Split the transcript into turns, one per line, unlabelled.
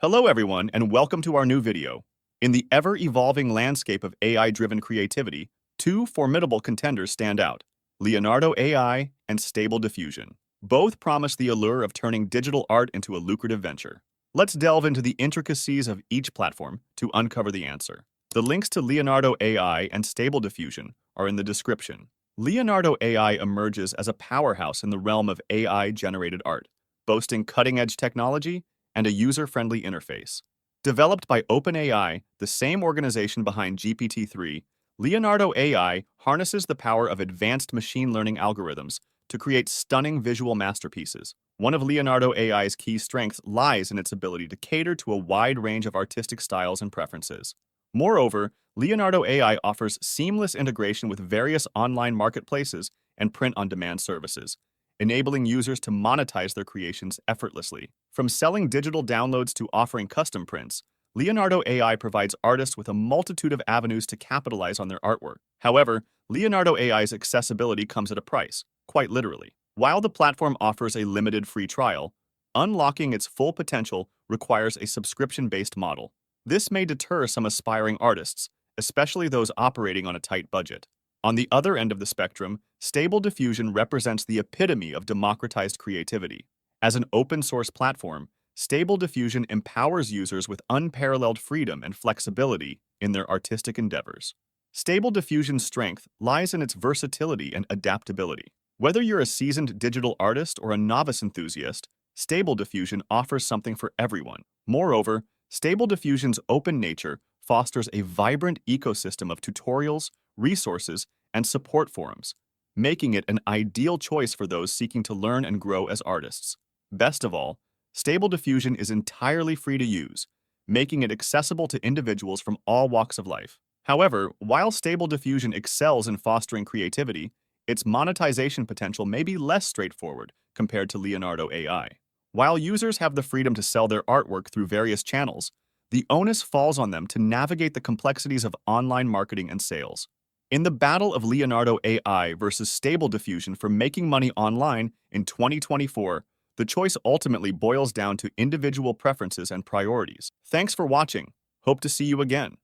Hello everyone and welcome to our new video. In the ever-evolving landscape of AI-driven creativity, two formidable contenders stand out, Leonardo AI and Stable Diffusion. Both promise the allure of turning digital art into a lucrative venture. Let's delve into the intricacies of each platform to uncover the answer. The links to Leonardo AI and Stable Diffusion are in the description. Leonardo AI emerges as a powerhouse in the realm of AI-generated art, boasting cutting-edge technology and a user-friendly interface. Developed by OpenAI, the same organization behind GPT-3, Leonardo AI harnesses the power of advanced machine learning algorithms to create stunning visual masterpieces. One of Leonardo AI's key strengths lies in its ability to cater to a wide range of artistic styles and preferences. Moreover, Leonardo AI offers seamless integration with various online marketplaces and print-on-demand services, enabling users to monetize their creations effortlessly. From selling digital downloads to offering custom prints, Leonardo AI provides artists with a multitude of avenues to capitalize on their artwork. However, Leonardo AI's accessibility comes at a price, quite literally. While the platform offers a limited free trial, unlocking its full potential requires a subscription-based model. This may deter some aspiring artists, especially those operating on a tight budget. On the other end of the spectrum, Stable Diffusion represents the epitome of democratized creativity. As an open-source platform, Stable Diffusion empowers users with unparalleled freedom and flexibility in their artistic endeavors. Stable Diffusion's strength lies in its versatility and adaptability. Whether you're a seasoned digital artist or a novice enthusiast, Stable Diffusion offers something for everyone. Moreover, Stable Diffusion's open nature fosters a vibrant ecosystem of tutorials, resources, and support forums, making it an ideal choice for those seeking to learn and grow as artists. Best of all, Stable Diffusion is entirely free to use, making it accessible to individuals from all walks of life. However, while Stable Diffusion excels in fostering creativity, its monetization potential may be less straightforward compared to Leonardo AI. While users have the freedom to sell their artwork through various channels, the onus falls on them to navigate the complexities of online marketing and sales. In the battle of Leonardo AI versus Stable Diffusion for making money online in 2024, the choice ultimately boils down to individual preferences and priorities. Thanks for watching. Hope to see you again.